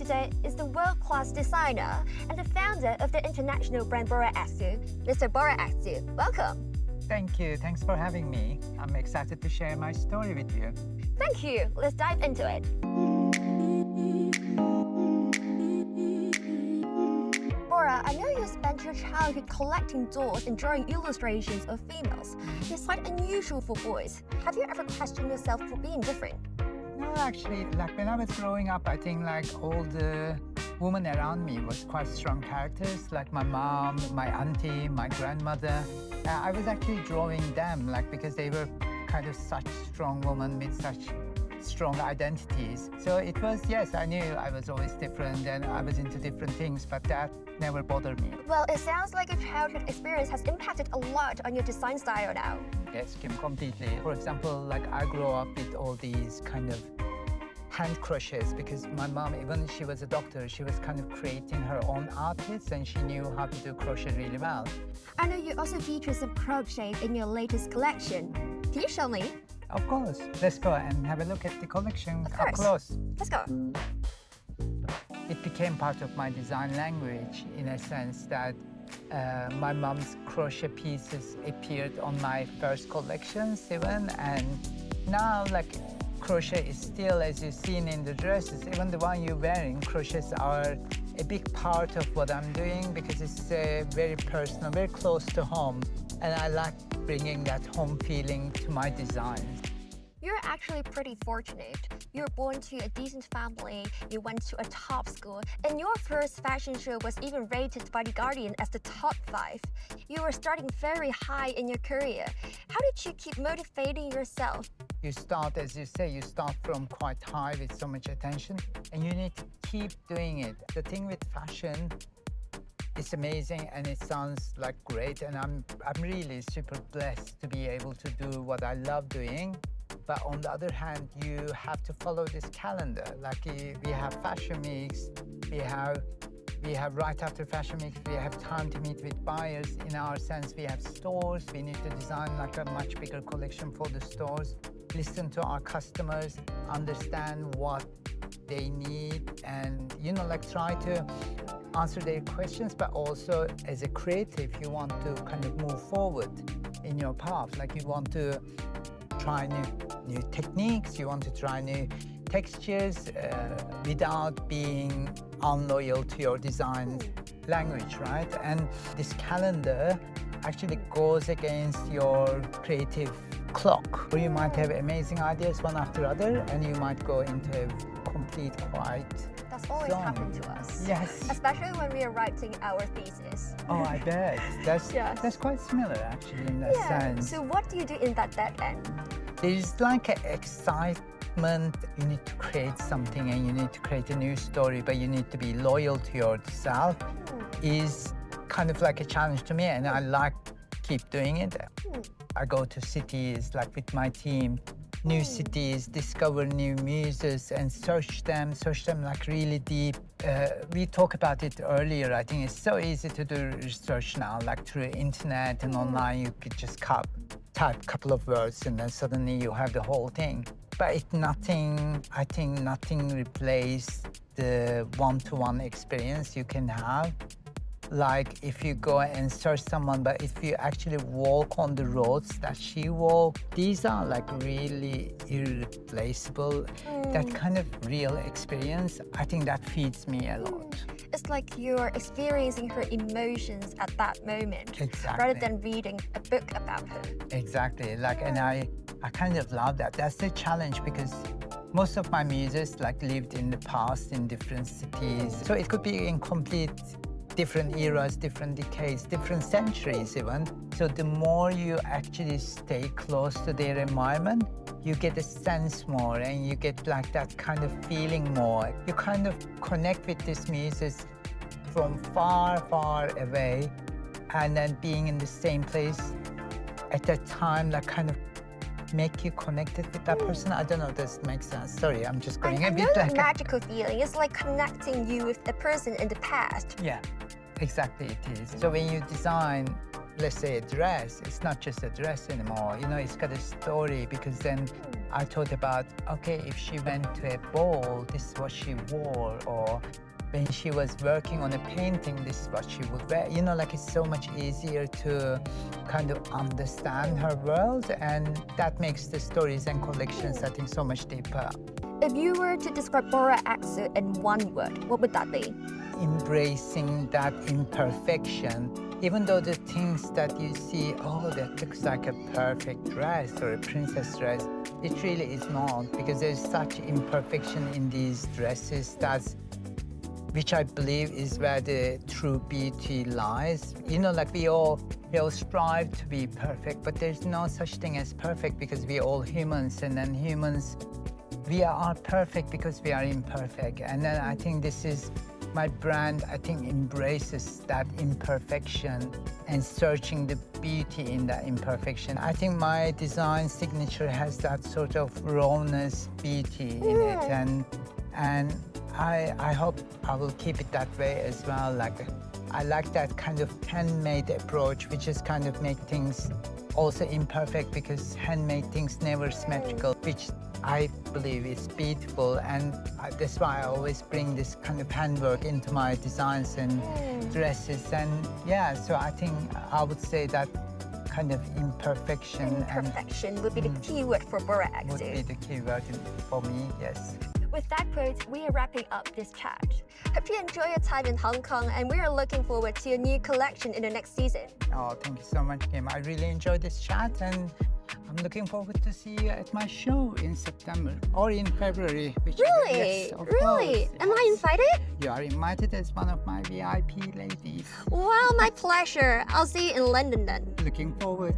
today is the world-class designer and the founder of the international brand BORA AKSU, Mr. BORA AKSU. Welcome. Thank you. Thanks for having me. I'm excited to share my story with you. Thank you. Let's dive into it. BORA, I know you spent your childhood collecting dolls and drawing illustrations of females. It's quite unusual for boys. Have you ever questioned yourself for being different? No, actually, like when I was growing up, I think like all the women around me was quite strong characters, like my mom, my auntie, my grandmother. I was actually drawing them, like because they were kind of such strong women with such strong identities. So it was, yes, I knew I was always different and I was into different things, but that never bothered me. Well, it sounds like your childhood experience has impacted a lot on your design style now. Yes, Kim, completely. For example, like I grew up with all these kind of hand crochets because my mom, even she was a doctor, she was kind of creating her own outfits and she knew how to do crochet really well. I know you also feature some crochet in your latest collection. Can you show me? Of course. Let's go and have a look at the collection up close. Let's go. It became part of my design language in a sense that my mom's crochet pieces appeared on my first collections even, and now like crochet is still, as you've seen in the dresses, even the one you're wearing, crochets are a big part of what I'm doing because it's very personal, very close to home, and I like bringing that home feeling to my designs. You're actually pretty fortunate. You were born to a decent family, you went to a top school, and your first fashion show was even rated by The Guardian as the top 5. You were starting very high in your career. How did you keep motivating yourself? You start, as you say, you start from quite high with so much attention, and you need to keep doing it. The thing with fashion, it's amazing and it sounds like great, and I'm really super blessed to be able to do what I love doing. But on the other hand, you have to follow this calendar. Like we have fashion weeks, we have right after fashion weeks, we have time to meet with buyers. In our sense, we have stores. We need to design like a much bigger collection for the stores. Listen to our customers, understand what they need, and like try to answer their questions. But also, as a creative, you want to kind of move forward in your path. Like you want to try new techniques, you want to try new textures without being unloyal to your design language, right? And this calendar actually goes against your creative clock, where you might have amazing ideas one after other, and you might go into a complete quiet That's always zone. happened to us. Yes. Especially when we are writing our thesis. Oh, I bet. That's, Yes. that's quite similar, actually, in that sense. So what do you do in that dead end? There's like an excitement. You need to create something and you need to create a new story, but you need to be loyal to yourself. Is kind of like a challenge to me, and I like keep doing it. I go to cities like with my team, new cities, discover new muses and search them like really deep. We talked about it earlier. I think it's so easy to do research now, like through internet and online. You could just type a couple of words and then suddenly you have the whole thing. But I think nothing replaces the one-to-one experience you can have. Like if you go and search someone, but if you actually walk on the roads that she walked, these are like really irreplaceable. That kind of real experience, I think that feeds me a lot. It's like you're experiencing her emotions at that moment, Exactly. rather than reading a book about her. Exactly, like, and I kind of love that. That's the challenge because most of my muses like lived in the past in different cities. So it could be in complete different eras, different decades, different centuries even. So the more you actually stay close to their environment, you get a sense more and you get like that kind of feeling more. You kind of connect with these muses from far, far away, and then being in the same place at that time, like kind of make you connected with that person. I don't know if this makes sense. Sorry, I'm just going I a bit know that like magical feeling. It's like connecting you with a person in the past. Yeah, exactly it is. So when you design, let's say a dress, it's not just a dress anymore. You know, it's got a story, because then I thought about, okay, if she went to a ball, this is what she wore, or when she was working on a painting, this is what she would wear. You know, like it's so much easier to kind of understand her world, and that makes the stories and collections, I think, so much deeper. If you were to describe BORA AKSU in one word, what would that be? Embracing that imperfection, even though the things that you see, oh, that looks like a perfect dress or a princess dress, it really is not, because there's such imperfection in these dresses, which I believe is where the true beauty lies. You know, like we all strive to be perfect, but there's no such thing as perfect, because we're all humans, and then humans, we are perfect because we are imperfect. And then I think this is my brand, I think, embraces that imperfection and searching the beauty in that imperfection. I think my design signature has that sort of rawness, beauty in it, and I hope I will keep it that way as well. Like, I like that kind of handmade approach, which is kind of make things also imperfect, because handmade things never symmetrical, which I believe is beautiful, and that's why I always bring this kind of handwork into my designs and dresses. And yeah, so I think I would say that kind of imperfection. Imperfection would be the key word for BORA AKSU. Would be the key word for me, yes. With that quote, we are wrapping up this chat. Hope you enjoy your time in Hong Kong, and we are looking forward to your new collection in the next season. Oh, thank you so much, Kim. I really enjoyed this chat, and I'm looking forward to see you at my show in September or in February. Really? Yes, of Really? course, Am I yes. invited? You are invited as one of my VIP ladies. Wow, my pleasure. I'll see you in London then. Looking forward.